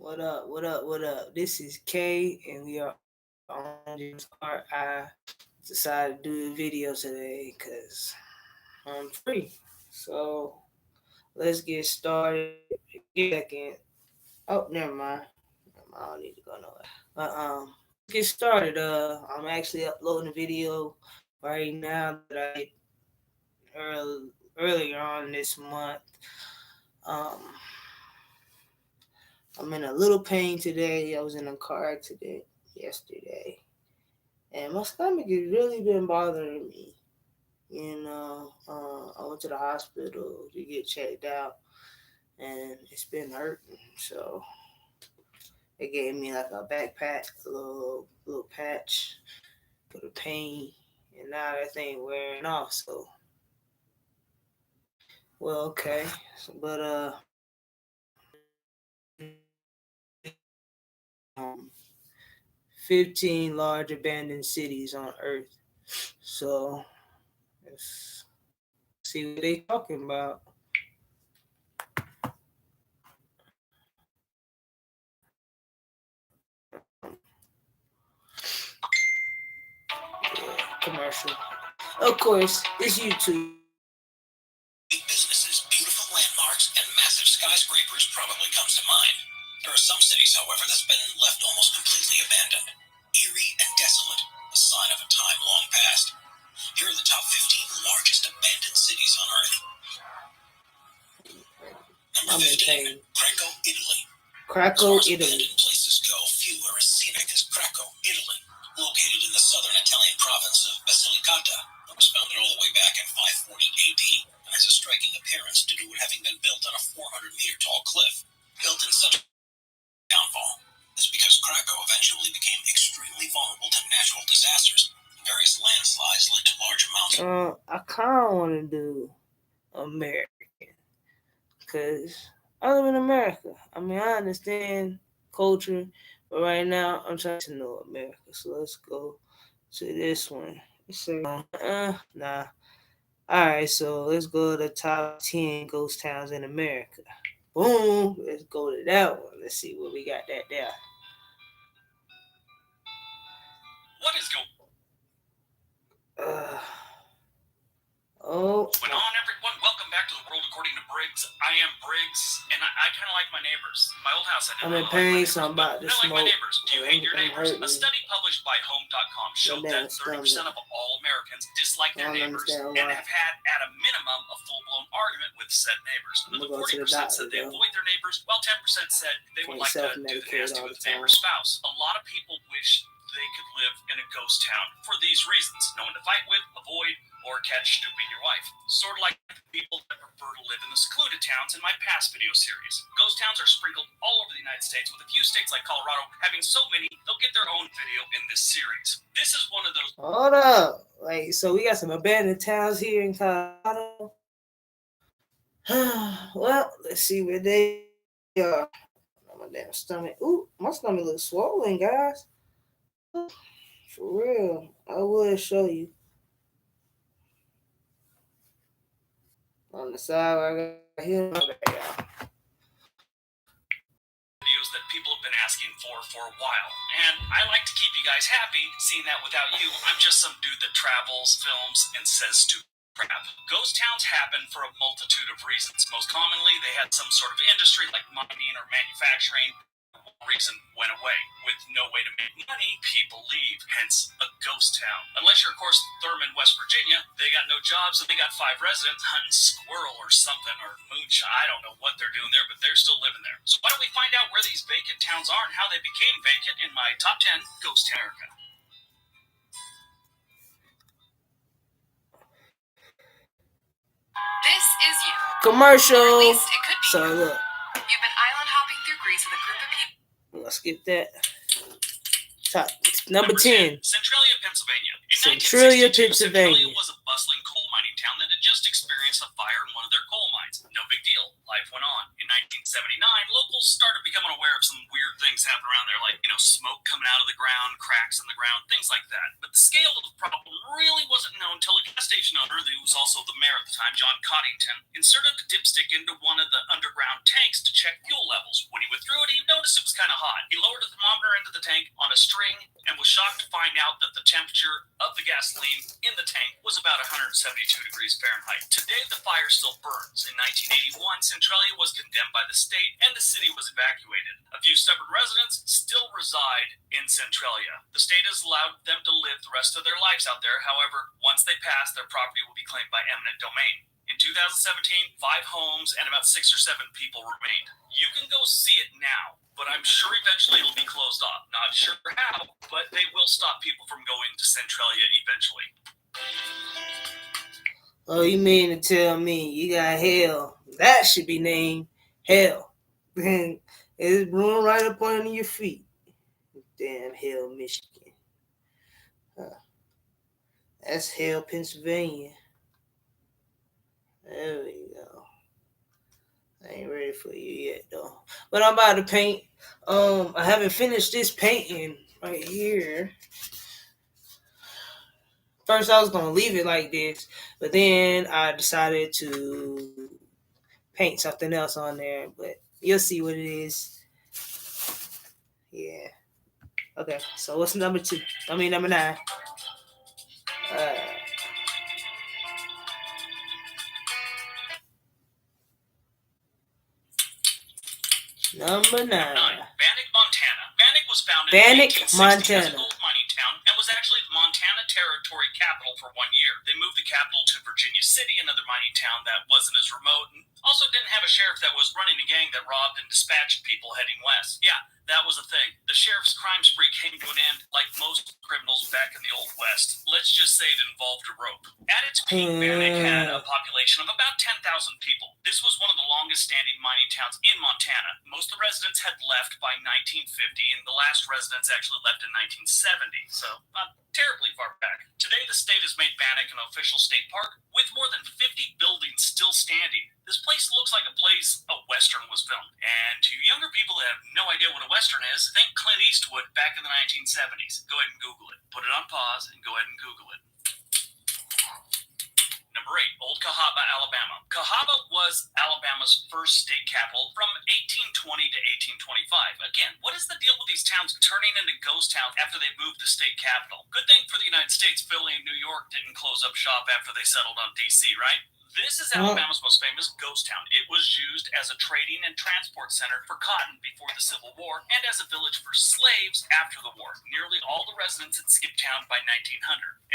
What up? What up? What up? This is K, and we are on James Art. I decided to do a video today because I'm free. So let's get started. Get second. Oh, never mind. I don't need to go nowhere. Let's get started. I'm actually uploading a video right now that I did earlier on this month. Um, I'm in a little pain today. I was in a car accident yesterday, and my stomach has really been bothering me. I went to the hospital to get checked out, and it's been hurting. So they gave me like a backpack, a little patch for the pain, and now that thing wearing off. So well, okay, so, but 15 large abandoned cities on Earth. So let's see what they talking about. Yeah, commercial. Of course, it's YouTube. Businesses, beautiful landmarks, and massive skyscrapers probably comes to mind. There are some cities, however, that's been left almost completely abandoned. Eerie and desolate, a sign of a time long past. Here are the top 15 largest abandoned cities on Earth. Number 15, Krakow, Italy. Krakow, as far as Italy. abandoned places go, few are as scenic as Krakow, Italy. Located in the southern Italian province of Basilicata, it was founded all the way back in 540 AD and has a striking appearance due to it having been built on a 400-meter tall cliff. Built in such a downfall is because Krakow eventually became extremely vulnerable to natural disasters. Various landslides led to large amounts of I kind of want to do American because I live in America. I mean, I understand culture, but right now I'm trying to know America. So let's go to this one. Nah. All right, so let's go to the top 10 ghost towns in America. Boom. Let's go to that one. Let's see what we got that there. What is going Uh, oh. What's going on, everyone? Welcome back to the world according to Briggs. I am Briggs, and I kind of like my neighbors. My old house, I didn't I'm in really pain, like my neighbors, so I'm about to I like my smoke. neighbors. Do you hate your neighbors? A study published by Home.com showed that 30% of all Americans dislike their neighbors and have had, at a minimum, a full-blown argument with said neighbors. Another 40% said they avoid their neighbors, while 10% said they would like to do the nasty with the neighbor's spouse. A lot of people wish they could live in a ghost town for these reasons: no one to fight with, avoid, or catch stupid your wife. Sort of like the people that prefer to live in the secluded towns in my past video series. Ghost towns are sprinkled all over the United States, with a few states like Colorado having so many they'll get their own video in this series. This is one of those. Hold up. Like, so we got some abandoned towns here in Colorado. Well, let's see where they are. My damn stomach. Ooh, my stomach looks swollen, guys. For real. I will show you. On the side right here. Videos that people have been asking for a while. And I like to keep you guys happy, seeing that without you, I'm just some dude that travels, films, and says stupid crap. Ghost towns happen for a multitude of reasons. Most commonly, they had some sort of industry like mining or manufacturing. Reason went away. With no way to make money, people leave, hence a ghost town. Unless you're, of course, Thurman, West Virginia, they got no jobs and they got 5 residents hunting squirrel or something, or moonshine. I don't know what they're doing there, but they're still living there. So why don't we find out where these vacant towns are and how they became vacant in my top 10 Ghost America. This is you. Commercial. Or at least it could be. So look. You've been island hopping through Greece with a group of people. Let's skip that. Top number 10. Centralia, Pennsylvania. In Centralia, 1962, Pennsylvania. Centralia was a bustling coal mining town that had just experienced a fire in one of their coal mines. No big deal. Life went on. In 1979, locals started becoming aware of some weird things happening around there, like, smoke coming out of the ground, cracks in the ground, things like that. But the scale of the problem really wasn't known until a gas station owner, who was also the mayor at the time, John Coddington, inserted a dipstick into one of the underground tanks to check fuel levels. When he withdrew it, he noticed it was kind of hot. He lowered a thermometer into the tank on a string and was shocked to find out that the temperature of the gasoline in the tank was about 172 degrees Fahrenheit. Today, the fire still burns. In 1981, Centralia was condemned by the state and the city was evacuated. A few stubborn residents still reside in Centralia. The state has allowed them to live the rest of their lives out there. However, once they pass, their property will be claimed by eminent domain. In 2017, 5 homes and about 6 or 7 people remained. You can go see it now, but I'm sure eventually it'll be closed off. Not sure how, but they will stop people from going to Centralia eventually. Oh, you mean to tell me you got hell? That should be named Hell. It's blowing right up under your feet. Damn Hell, Michigan. That's Hell, Pennsylvania. There we go. I ain't ready for you yet, though. But I'm about to paint. I haven't finished this painting right here. First, I was going to leave it like this, but then I decided to paint something else on there, but you'll see what it is. Yeah. Okay, so what's number 9? Number 9. Bannock, Montana. Bannock was founded Bannock, in 1860 Montana. as a gold mining town and was actually the Montana Territory capital for 1 year. They moved the capital to Virginia City, another mining town that wasn't as remote, and also didn't have a sheriff that was running a gang that robbed and dispatched people heading west. Yeah, that was a thing. The sheriff's crime spree came to an end like most criminals back in the Old West. Let's just say it involved a rope. At its peak, Bannock had a population of about 10,000 people. This was one of the longest standing mining towns in Montana. Most of the residents had left by 1950, and the last residents actually left in 1970, so not terribly far back. Today, the state has made Bannock an official state park with more than 50 buildings still standing. This place looks like a place a Western was filmed. And to younger people that have no idea what a Western is, think Clint Eastwood back in the 1970s. Go ahead and Google it. Put it on pause and go ahead and Google it. Number 8, Old Cahaba, Alabama. Cahaba was Alabama's first state capital from 1820 to 1825. Again, what is the deal with these towns turning into ghost towns after they moved the state capital? Good thing for the United States, Philly and New York didn't close up shop after they settled on D.C., right? This is Alabama's most famous ghost town. It was used as a trading and transport center for cotton before the Civil War and as a village for slaves after the war. Nearly all the residents had skipped town by 1900.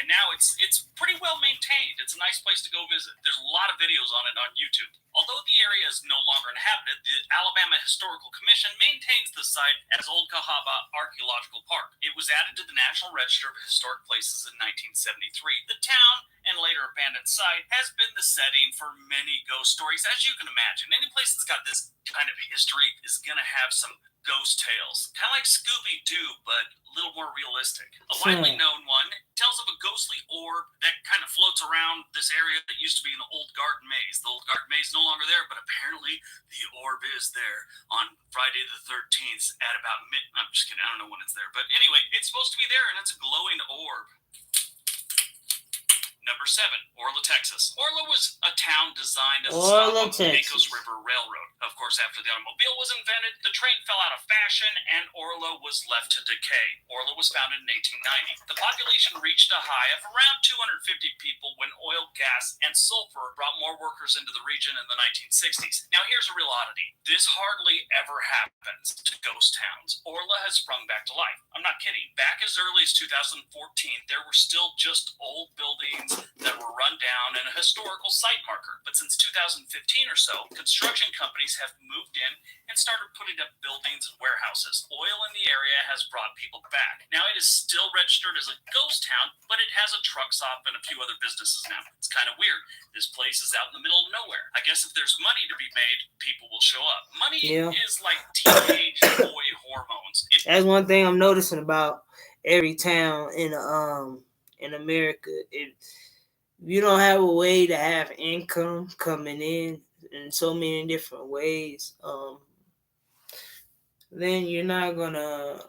And now it's pretty well maintained. It's a nice place to go visit. There's a lot of videos on it on YouTube. Although the area is no longer inhabited, the Alabama Historical Commission maintains the site as Old Cahaba Archaeological Park. It was added to the National Register of Historic Places in 1973. The town, and later abandoned site, has been the setting for many ghost stories, as you can imagine. Any place that's got this kind of history is going to have some ghost tales. Kind of like Scooby-Doo, but a little more realistic. A widely known one tells of a ghostly orb that kind of floats around this area that used to be an old garden maze. The old garden maze is no longer there, but apparently the orb is there on Friday the 13th at about midnight. I'm just kidding, I don't know when it's there. But anyway, it's supposed to be there, and it's a glowing orb. Number 7, Orla, Texas. Orla was a town designed as a stop on the Pecos River Railroad. Of course, after the automobile was invented, the train fell out of fashion and Orla was left to decay. Orla was founded in 1890. The population reached a high of around 250 people when oil, gas, and sulfur brought more workers into the region in the 1960s. Now, here's a real oddity. This hardly ever happens to ghost towns. Orla has sprung back to life. I'm not kidding. Back as early as 2014, there were still just old buildings that were run down and a historical site marker. But since 2015 or so, construction companies have moved in and started putting up buildings and warehouses. Oil in the area has brought people back. Now, it is still registered as a ghost town, but it has a truck stop and a few other businesses now. It's kind of weird. This place is out in the middle of nowhere. I guess if there's money to be made, people will show up. Money is like teenage boy hormones. That's one thing I'm noticing about every town in America. You don't have a way to have income coming in, and in so many different ways, then you're not gonna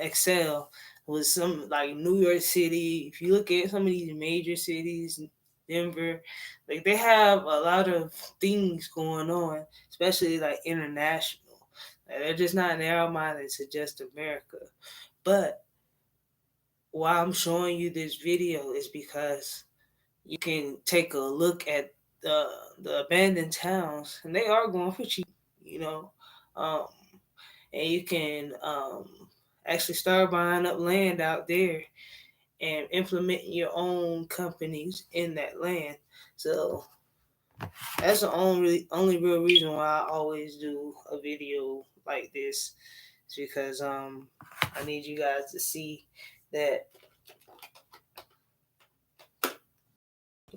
excel with some like New York City. If you look at some of these major cities, Denver, like they have a lot of things going on, especially like international. Like, they're just not narrow-minded to just America. But why I'm showing you this video is because you can take a look at the abandoned towns, and they are going for cheap, you know. And you can actually start buying up land out there and implementing your own companies in that land. So that's the only real reason why I always do a video like this. It's because I need you guys to see that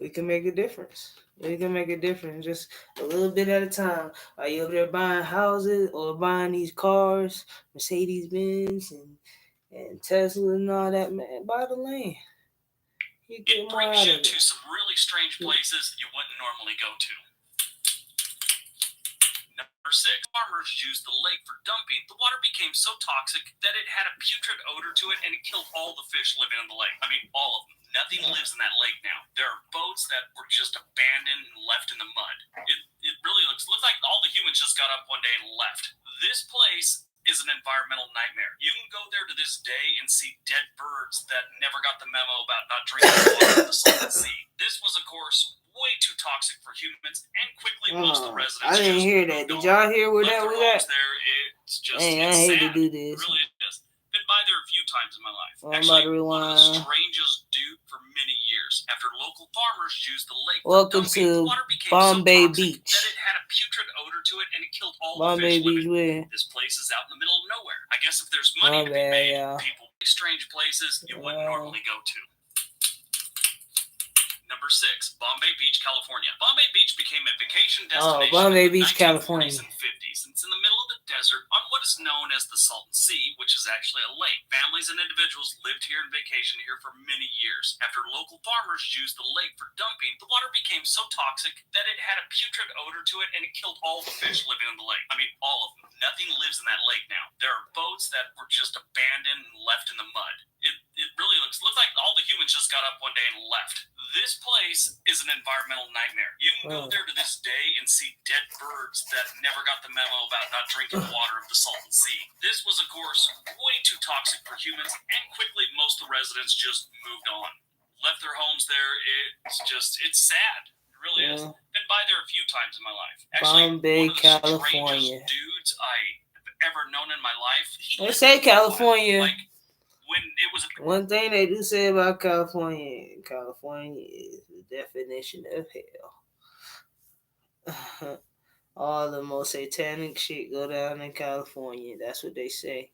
we can make a difference. We can make a difference just a little bit at a time. Are you over there buying houses or buying these cars, Mercedes Benz and Tesla and all that? Man, buy the land. You get It more brings out you of it. to some really strange places you wouldn't normally go to. Number 6. Farmers used the lake for dumping. The water became so toxic that it had a putrid odor to it, and it killed all the fish living in the lake. I mean, all of them. Nothing lives in that lake now. There are boats that were just abandoned and left in the mud. It really looks like all the humans just got up one day and left. This place is an environmental nightmare. You can go there to this day and see dead birds that never got the memo about not drinking water of the salted sea. This was, of course, way too toxic for humans, and quickly most of the residents I didn't hear that. Did y'all hear where that was at? There, it's just Dang, I it's hate sad. to do this. It really is. Been by there a few times in my life. I'm Actually, about to one of the rewind. strangest dude for many years. After local farmers used the lake Welcome for dumping, to the water became Bombay so toxic Beach. that it had a putrid odor to it, and it killed all Bombay the fish Beach living. where? This place is out in the middle of nowhere. I guess if there's money to be made, people strange places you wouldn't normally go to. Number 6, Bombay Beach, California. Bombay Beach became a vacation destination Bombay in the Beach, 1940s California. and 50s. It's in the middle of the desert on what is known as the Salton Sea, which is actually a lake. Families and individuals lived here and vacationed here for many years. After local farmers used the lake for dumping, the water became so toxic that it had a putrid odor to it, and it killed all the fish living in the lake. I mean, all of them. Nothing lives in that lake now. There are boats that were just abandoned and left in the mud. It really looks like all the humans just got up one day and left. This place is an environmental nightmare. You can go there to this day and see dead birds that never got the memo about not drinking water of the Salton Sea. This was, of course, way too toxic for humans, and quickly most of the residents just moved on. Left their homes there. It's sad. It really is. Been by there a few times in my life. Actually, Bombay, one of the California. strangest dudes I have ever known in my life. They say California. Like, when it was one thing they do say about California is the definition of hell. All the most satanic shit go down in California. That's what they say.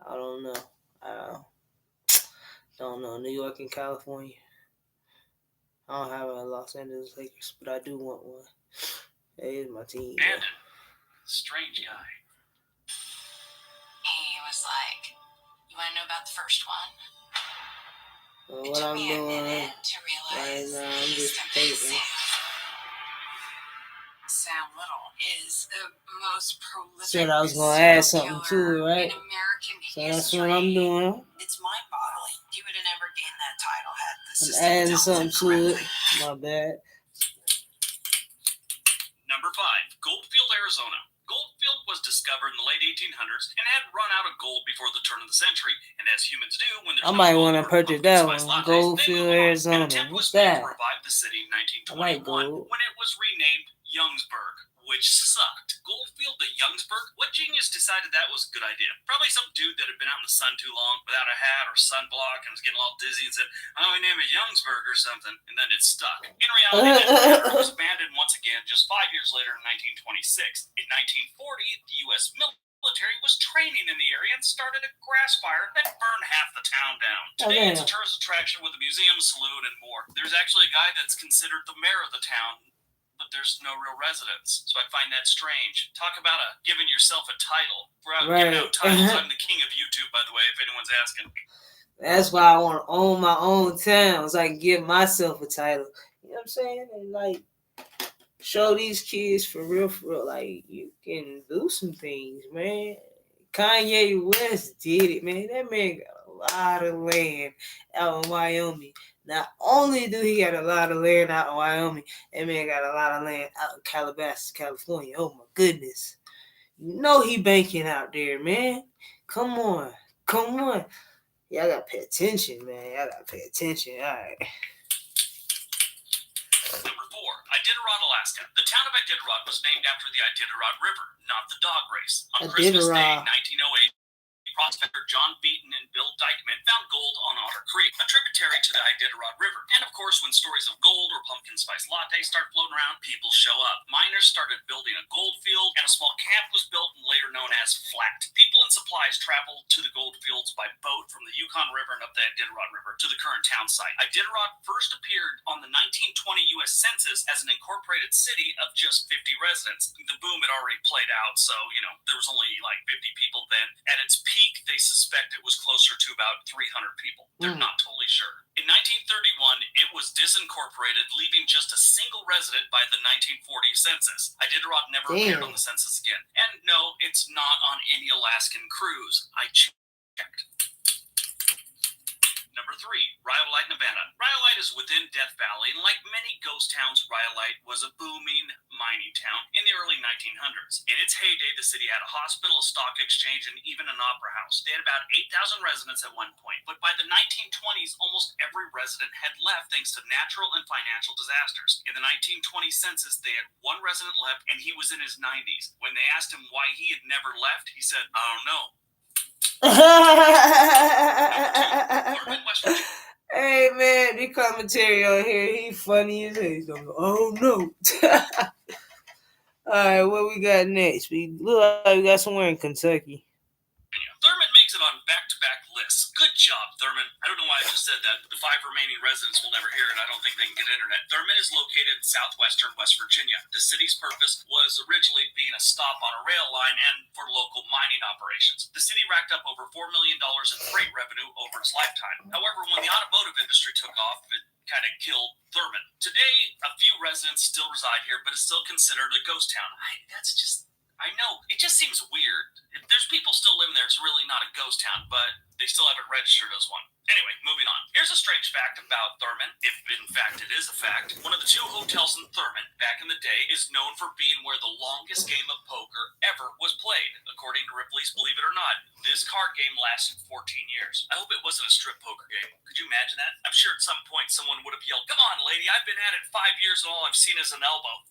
I don't know. Don't know. New York and California. I don't have a Los Angeles Lakers, but I do want one. That is my team. Brandon, strange guy. He was like, "You want to know about the first one?" Well, It what took I'm me a doing minute to right realize now, I'm he's just gonna painting. Sam Little is the most prolific Said I was gonna add serial something to it, killer right? in American So history. that's what I'm doing. It's mind-boggling. He would have never gained that title had the I'm system adding dealt something with to it. correctly. My bad. Number 5, Goldfield, Arizona. Goldfield was discovered in the late 1800s and had run out of gold before the turn of the century. And as humans do, when there's I no might gold want to or purchase pumpkin that spice one. lattes, they Goldfield, move on. Arizona. An attempt What's was made that? to revive the city in I like 1921 gold. when it was renamed Youngsburg, which sucked. Goldfield to Youngsburg? What genius decided that was a good idea? Probably some dude that had been out in the sun too long without a hat or sunblock and was getting all dizzy and said, "Oh, we name it Youngsburg or something," and then it stuck. In reality, it was abandoned once again just 5 years later in 1926. In 1940, the U.S. military was training in the area and started a grass fire that burned half the town down. Today, it's a tourist attraction with a museum, saloon, and more. There's actually a guy that's considered the mayor of the town, but there's no real residents. So I find that strange. Talk about giving yourself a title. We're out giving out titles. I'm the king of YouTube, by the way, if anyone's asking. That's why I want to own my own town, so I can give myself a title. You know what I'm saying? And like, show these kids for real, like you can do some things, man. Kanye West did it, man. That man got a lot of land out in Wyoming. Not only do he got a lot of land out in Wyoming, that man got a lot of land out in Calabasas, California. Oh my goodness. You know he banking out there, man. Come on. Come on. Y'all gotta pay attention, man. Y'all gotta pay attention. All right. Number 4, Iditarod, Alaska. The town of Iditarod was named after the Iditarod River, not the dog race. On Christmas Day, 1908, prospector John Beaton and Bill Dykeman found gold on Otter Creek, a tributary to the Iditarod River. And of course, when stories of gold or pumpkin spice lattes start floating around, people show up. Miners started building a gold field, and a small camp was built and later known as Flat. People and supplies traveled to the gold fields by boat from the Yukon River and up the Iditarod River to the current town site. Iditarod first appeared on the 1920 U.S. Census as an incorporated city of just 50 residents. The boom had already played out, so, there was only like 50 people then. At its peak, they suspect it was closer to about 300 people. They're not totally sure. In 1931, it was disincorporated, leaving just a single resident by the 1940 census. Iditarod never appeared on the census again. And no, it's not on any Alaskan cruise. I checked. Number 3, Rhyolite, Nevada. Rhyolite is within Death Valley, and like many ghost towns, Rhyolite was a booming mining town in the early 1900s. In its heyday, the city had a hospital, a stock exchange, and even an opera house. They had about 8,000 residents at one point, but by the 1920s, almost every resident had left thanks to natural and financial disasters. In the 1920 census, they had one resident left, and he was in his 90s. When they asked him why he had never left, he said, "I don't know." Hey man, the commentary on here, he funny as hell. Oh no. Alright, what we got next? We look like we got somewhere in Kentucky. Thurman makes it on back-to-back lists. Good job, Thurman. I don't know why I just said that. The 5 remaining residents will never hear it. I don't think they can get internet. Thurman is located in southwestern West Virginia. The city's purpose was originally being a stop on a rail line and for local mining operations. The city racked up over $4 million in freight revenue over its lifetime. However, when the automotive industry took off, it kind of killed Thurman. Today, a few residents still reside here, but it's still considered a ghost town. I know, it just seems weird. If there's people still living there, it's really not a ghost town, but they still have it registered as one. Anyway, moving on. Here's a strange fact about Thurman, if in fact it is a fact. One of the 2 hotels in Thurman, back in the day, is known for being where the longest game of poker ever was played. According to Ripley's Believe It or Not, this card game lasted 14 years. I hope it wasn't a strip poker game. Could you imagine that? I'm sure at some point someone would have yelled, "Come on, lady, I've been at it 5 years and all I've seen is an elbow."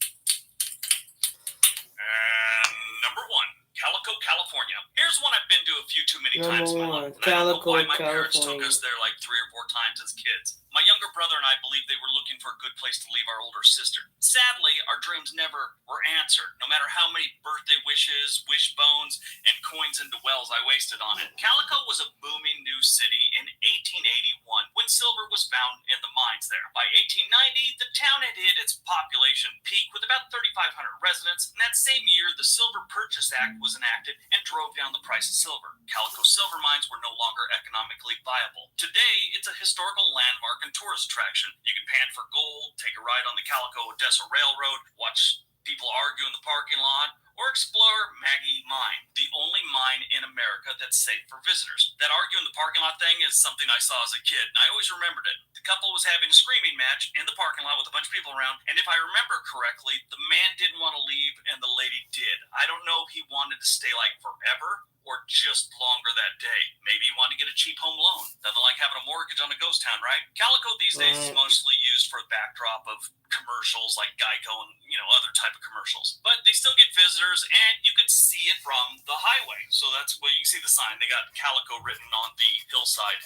And number 1, Calico, California. Here's one I've been to a few too many times in my life. I don't know why my parents took us there like 3 or 4 times as kids. My younger brother and I believed they were looking for a good place to leave our older sister. Sadly, our dreams never were answered, no matter how many birthday wishes, wishbones, and coins into wells I wasted on it. Calico was a booming new city in 1881 when silver was found in the mines there. By 1890, the town had hit its population peak with about 3,500 residents, and that same year, the Silver Purchase Act was enacted and drove down the price of silver. Calico silver mines were no longer economically viable. Today, it's a historical landmark and tourist attraction. You can pan for gold, take a ride on the Calico-Odessa Railroad, watch people argue in the parking lot, or explore Maggie Mine, the only mine in America that's safe for visitors. That argue in the parking lot thing is something I saw as a kid, and I always remembered it. The couple was having a screaming match in the parking lot with a bunch of people around, and if I remember correctly, the man didn't want to leave and the lady did. I don't know if he wanted to stay like forever or just longer that day. Maybe he wanted to get a cheap home loan. Nothing like having a mortgage on a ghost town, right? Calico these days is mostly used for a backdrop of commercials like Geico and, other type of commercials. But they still get visitors, and you can see it from the highway. So that's where you can see the sign. They got Calico written on the hillside,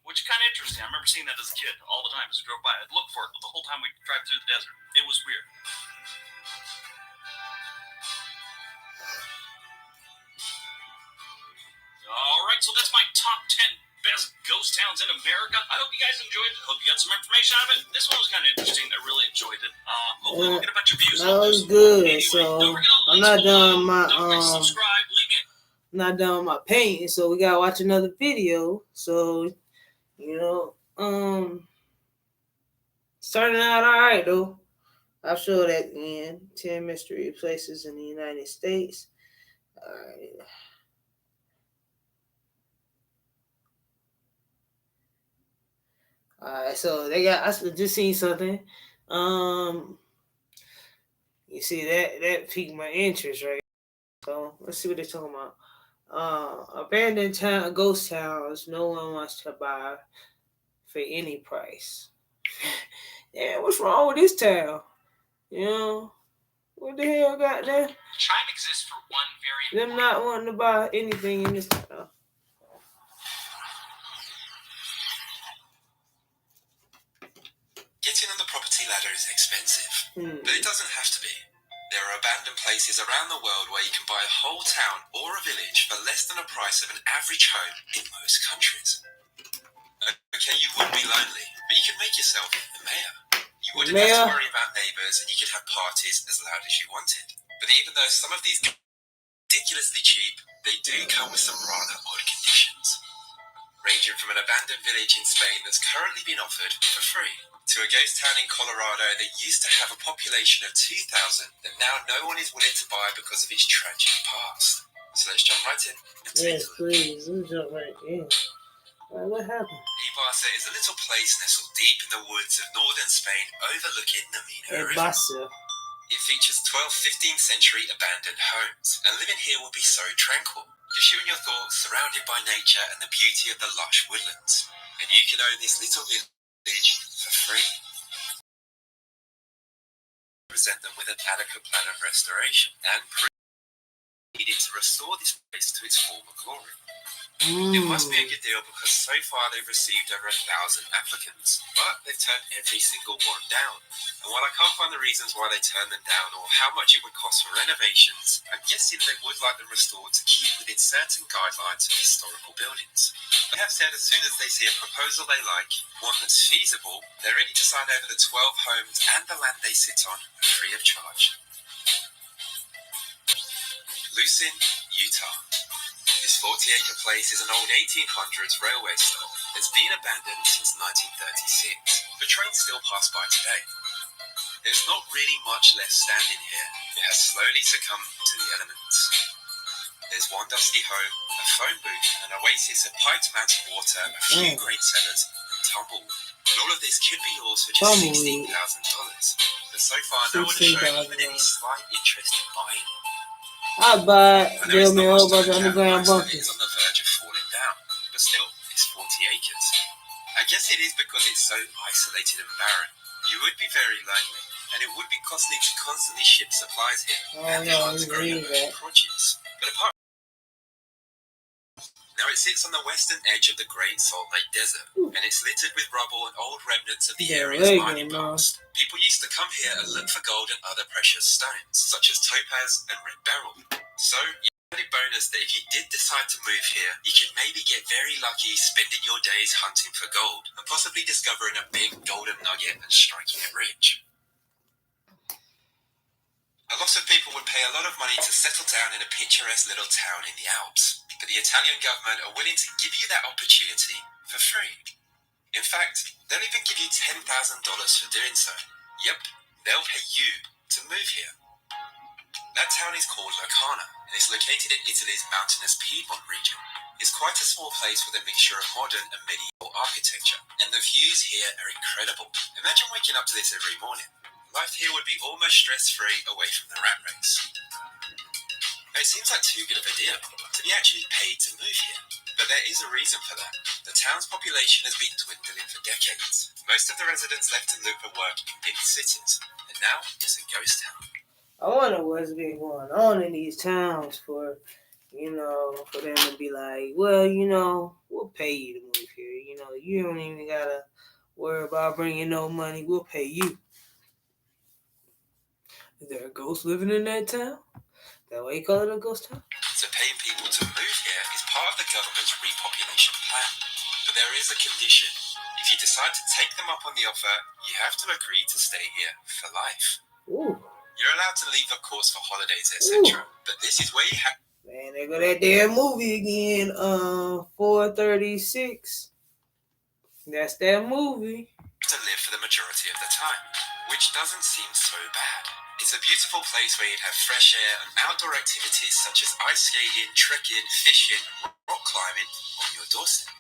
which is kind of interesting. I remember seeing that as a kid all the time as we drove by. I'd look for it the whole time we drive through the desert. It was weird. All right, so that's my top 10 best ghost towns in America. I hope you guys enjoyed it. Hope you got some information out of it. This one was kind of interesting. I really enjoyed it. Hopefully we'll get a bunch of views. That was good. Anyway, so I'm not done subscribe. Leave me. Not done my painting, so we gotta watch another video. So starting out all right though. I'll show that again. 10 mystery places in the United States. Alright, so they got. I just seen something. You see that piqued my interest, right? So let's see what they're talking about. Abandoned town, ghost towns. No one wants to buy for any price. Yeah, what's wrong with this town? You know, what the hell got there? Chime exists for one very Them not wanting to buy anything in this town. Getting on the property ladder is expensive, but it doesn't have to be. There are abandoned places around the world where you can buy a whole town or a village for less than the price of an average home in most countries. Okay, you would be lonely, but you could make yourself the mayor. You wouldn't have to worry about neighbours and you could have parties as loud as you wanted. But even though some of these are ridiculously cheap, they do come with some rather odd conditions. Ranging from an abandoned village in Spain that's currently been offered for free, to a ghost town in Colorado that used to have a population of 2,000 that now no one is willing to buy because of its tragic past. So let's jump right in and take a look. Please, let's jump right in. What happened? Ibasa is a little place nestled deep in the woods of northern Spain overlooking the Mina River. It features 12th, 15th century abandoned homes, and living here will be so tranquil. Just you and your thoughts, surrounded by nature and the beauty of the lush woodlands. And you can own this little village for free. Present them with an adequate plan of restoration and needed to restore this place to its former glory. It must be a good deal because so far they've received over 1,000 applicants, but they've turned every single one down. And while I can't find the reasons why they turned them down or how much it would cost for renovations, I'm guessing they would like them restored to keep within certain guidelines of historical buildings. They have said as soon as they see a proposal they like, one that's feasible, they're ready to sign over the 12 homes and the land they sit on free of charge. Lucin, Utah. This 40-acre place is an old 1800s railway stop that's been abandoned since 1936, but trains still pass by today. There's not really much left standing here. It has slowly succumbed to the elements. There's one dusty home, a phone booth, and an oasis of piped mountain water, a few grain cellars, and tumbleweed. And all of this could be yours for just $16,000. But so far, no one has shown even any slight interest in buying. I buy build me a whole bunch of underground bunkers. It's on the verge of falling down, but still, it's 40 acres. I guess it is because it's so isolated and barren. You would be very lonely, and it would be costly to constantly ship supplies here and to grow your own produce. But apart now it sits on the western edge of the Great Salt Lake Desert, and it's littered with rubble and old remnants of the area's mining past. People used to come here and look for gold and other precious stones, such as topaz and red beryl. So, you have a bonus that if you did decide to move here, you could maybe get very lucky spending your days hunting for gold, and possibly discovering a big golden nugget and striking it rich. A lot of people would pay a lot of money to settle down in a picturesque little town in the Alps, but the Italian government are willing to give you that opportunity for free. In fact, they'll even give you $10,000 for doing so. Yep, they'll pay you to move here. That town is called Locarno, and is located in Italy's mountainous Piedmont region. It's quite a small place with a mixture of modern and medieval architecture, and the views here are incredible. Imagine waking up to this every morning. Life here would be almost stress-free away from the rat race. Now, it seems like too good of a deal to be actually paid to move here. But there is a reason for that. The town's population has been dwindling for decades. Most of the residents left to live and work in big cities, and now it's a ghost town. I wonder what's been going on in these towns for them to be like, well, we'll pay you to move here. You don't even gotta worry about bringing no money. We'll pay you. Is there a ghost living in that town? That why you call it a ghost town? So paying people to move here is part of the government's repopulation plan. But there is a condition. If you decide to take them up on the offer, you have to agree to stay here for life. Ooh. You're allowed to leave, of course, for holidays, etc. But this is where you have... Man, there go that damn movie again. 436. That's that movie. ...to live for the majority of the time. which doesn't seem so bad. It's a beautiful place where you'd have fresh air and outdoor activities such as ice skating, trekking, fishing, and rock climbing on your doorstep.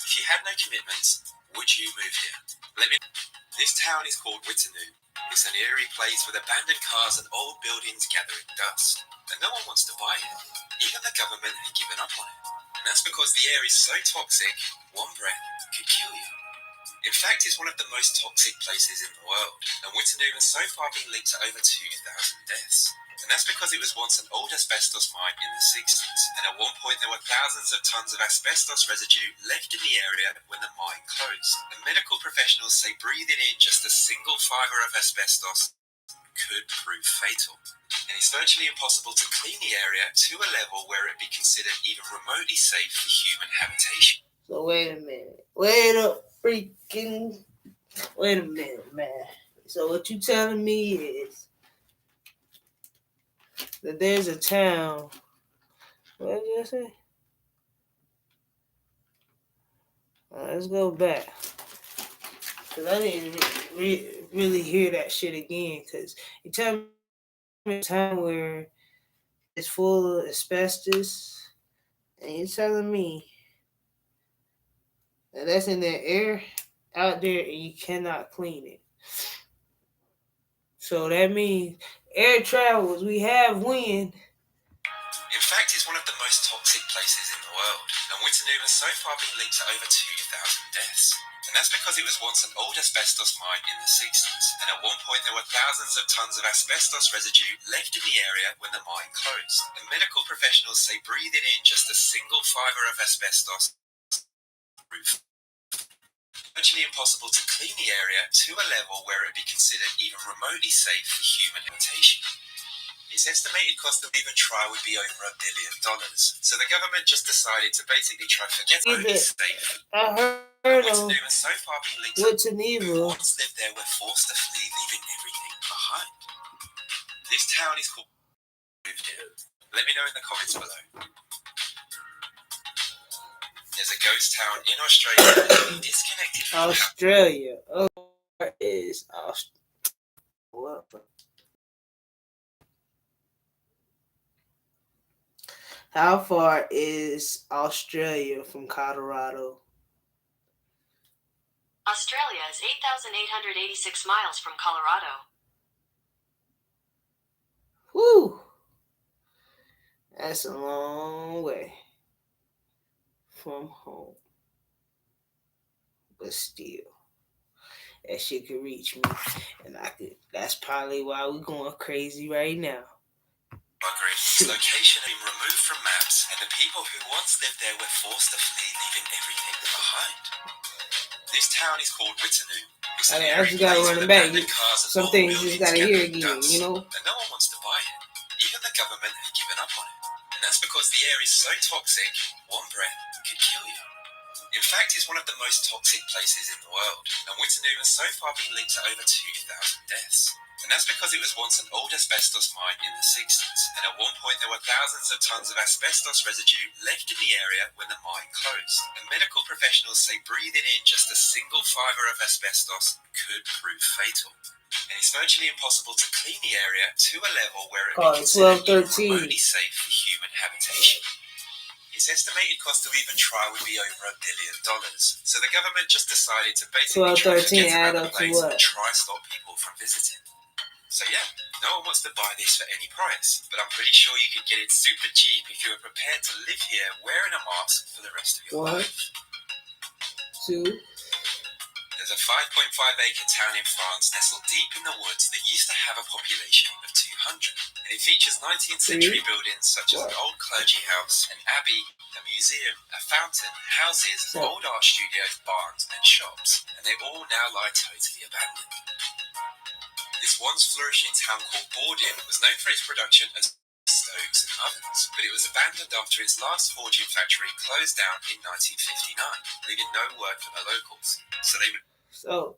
If you had no commitments, would you move here? Let me know. This town is called Whittanoo. It's an eerie place with abandoned cars and old buildings gathering dust. And no one wants to buy it. Even the government had given up on it. And that's because the air is so toxic, one breath could kill you. In fact, it's one of the most toxic places in the world, and Whittanoo has so far been linked to over 2,000 deaths. And that's because it was once an old asbestos mine in the 60s, and at one point there were thousands of tons of asbestos residue left in the area when the mine closed. And medical professionals say breathing in just a single fibre of asbestos could prove fatal. And it's virtually impossible to clean the area to a level where it be considered even remotely safe for human habitation. So wait a minute, man. So what you telling me is that there's a town. What did I say? Let's go back, because I didn't really hear that shit again. Because you tell me a town where it's full of asbestos, and you're telling me that that's in the air out there and you cannot clean it. So that means air travels. We have wind. In fact, it's one of the most toxic places in the world, and Whittanoo has so far been linked to over 2,000 deaths. And that's because it was once an old asbestos mine in the 60s, and at one point there were thousands of tons of asbestos residue left in the area when the mine closed. And medical professionals say breathing in just a single fibre of asbestos roof. Virtually impossible to clean the area to a level where it be considered even remotely safe for human habitation. Its estimated cost of even try would be over $1 billion. So the government just decided to basically try to forget remotely safe. I heard of Whittanoo has so far been linked to Whittanoo. who once lived there were forced to flee, leaving everything behind. This town is called Moved Here. Let me know in the comments below. There's a ghost town in Australia that is disconnected from Australia. Oh, where is Australia? How far is Australia from Colorado? Australia is 8,886 miles from Colorado. Whew. That's a long way from home. But still, that shit could reach me. And that's probably why we're going crazy right now. Its location had been removed from maps, and the people who once lived there were forced to flee, leaving everything behind. This town is called Whittanoo. I just gotta run it back. Some things you just gotta hear again, you know? And no one wants to buy it. Even the government had given up on it. And that's because the air is so toxic, one breath could kill you. In fact, it's one of the most toxic places in the world, and Whittanoo has so far been linked to over 2,000 deaths. And that's because it was once an old asbestos mine in the 60s, and at one point there were thousands of tons of asbestos residue left in the area when the mine closed. And medical professionals say breathing in just a single fibre of asbestos could prove fatal. And it's virtually impossible to clean the area to a level where it be considered remotely safe for human habitation. Its estimated cost to even try would be over $1 billion. So the government just decided to basically try to forget about the place and try stop people from visiting. So yeah, no one wants to buy this for any price, but I'm pretty sure you could get it super cheap if you were prepared to live here wearing a mask for the rest of your life. 2. There's a 5.5-acre town in France nestled deep in the woods that used to have a population of 200. And it features 19th century buildings such as an old clergy house, an abbey, a museum, a fountain, houses, old art studios, barns and shops. And they all now lie totally abandoned. This once flourishing town called Bordin was known for its production of stoves and ovens, but it was abandoned after its last forging factory closed down in 1959, leaving no work for the locals. So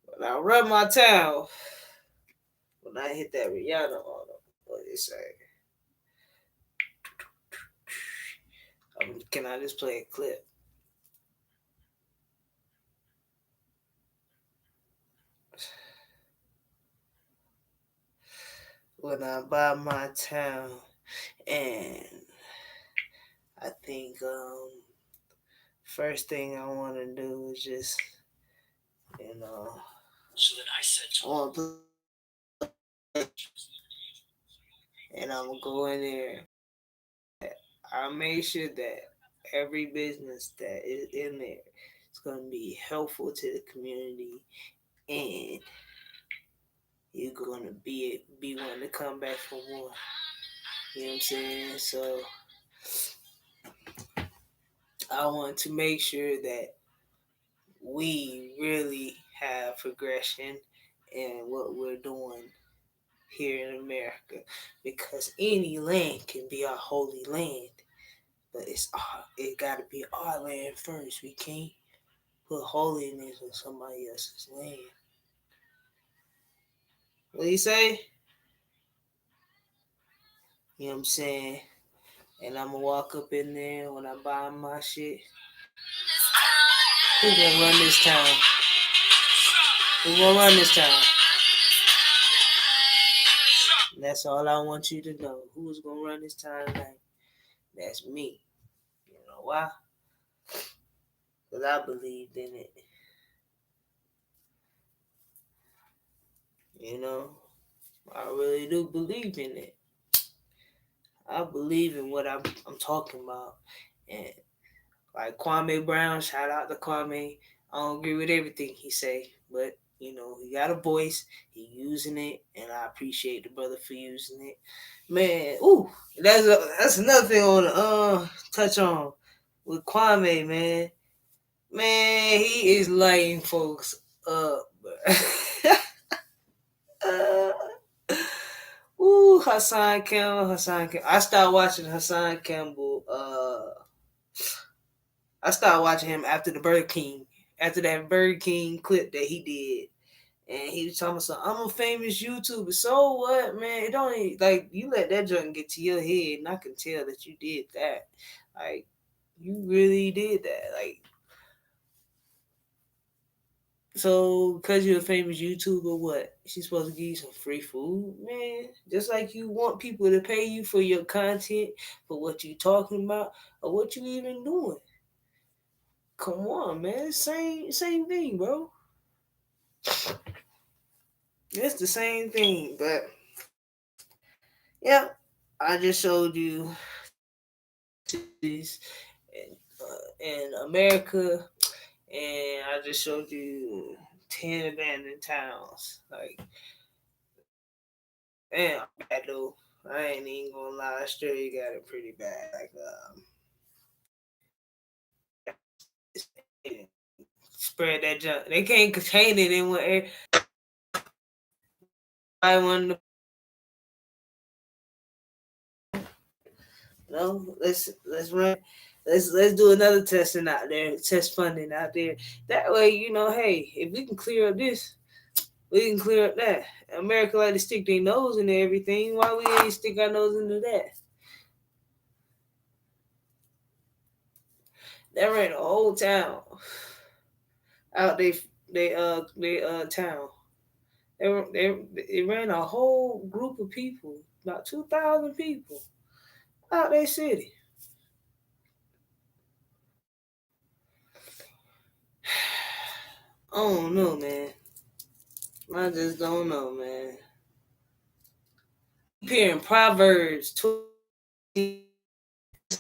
when I rub my towel, when I hit that Rihanna on them, what they say? Can I just play a clip? when I buy my town, and I think first thing I want to do is just, you know, So then I said to I want to and I'm gonna go in there. I'll make sure that every business that is in there is gonna be helpful to the community, and you're gonna be wanting to come back for more. You know what I'm saying? So I want to make sure that we really have progression in what we're doing here in America, because any land can be our holy land, but it gotta be our land first. We can't put holiness on somebody else's land. What do you say? You know what I'm saying? And I'm gonna walk up in there when I buy my shit. Who gonna run this town? Who gonna run this town? That's all I want you to know. Who's gonna run this town tonight? That's me. You know why? Because I believed in it. You know, I really do believe in it. I believe in what I'm talking about. And like Kwame Brown, shout out to Kwame. I don't agree with everything he say, but you know, he got a voice, he using it, and I appreciate the brother for using it. Man, that's another thing I wanna touch on with Kwame, man. Man, he is lighting folks up. Hassan Campbell. I started watching Hassan Campbell. I started watching him after after that Burger King clip that he did, and he was talking about something. I'm a famous YouTuber. So what, man? It don't even, like, you let that junk get to your head, and I can tell that you did that. Like, you really did that. Like, so because you're a famous YouTuber, what? She's supposed to give you some free food, man? Just like you want people to pay you for your content, for what you talking about, or what you even doing. Come on, man. Same thing, bro. It's the same thing, but yeah, I just showed you cities in America, and I just showed you 10 abandoned towns. Like, damn, bad though. I ain't even gonna lie, Australia got it pretty bad. Like, spread that junk. They can't contain it in one area. I want to, let's run. Let's do another testing out there, test funding out there. That way, you know, hey, if we can clear up this, we can clear up that. America like to stick their nose into everything. Why we ain't stick our nose into that? That ran a whole town out they town. They ran a whole group of people, about 2,000 people, out their city. I don't know, man. I just don't know, man. Hearing Proverbs 20.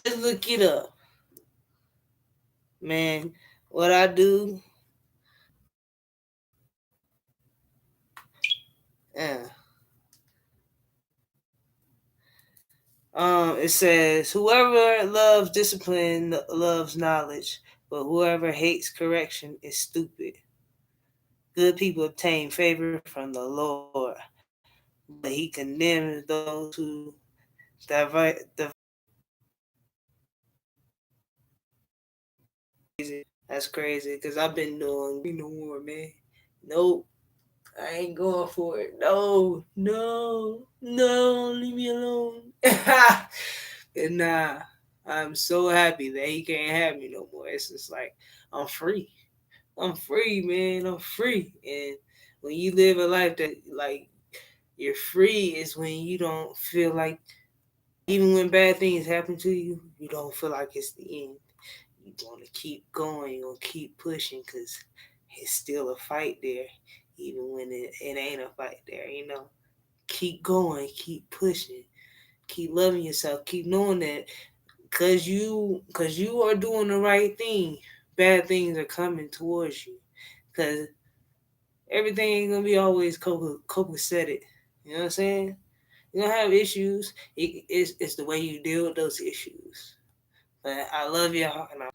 Let's look it up, man. What I do, yeah. It says, "Whoever loves discipline loves knowledge, but whoever hates correction is stupid. Good people obtain favor from the Lord, but He condemns those who divide." That's crazy, because I've been doing no more, man. Nope, I ain't going for it. No, leave me alone. And nah, I'm so happy that he can't have me no more. It's just like I'm free. I'm free, man. I'm free. And when you live a life that, like, You're free is when you don't feel like, even when bad things happen to you, you don't feel like it's the end. You want to keep going, you want to keep pushing because it's still a fight there, even when it ain't a fight there, Keep going, keep pushing, keep loving yourself, keep knowing that because you are doing the right thing, bad things are coming towards you. Because everything ain't going to be always copacetic. You know what I'm saying? You're going to have issues. It's the way you deal with those issues. But I love y'all, and I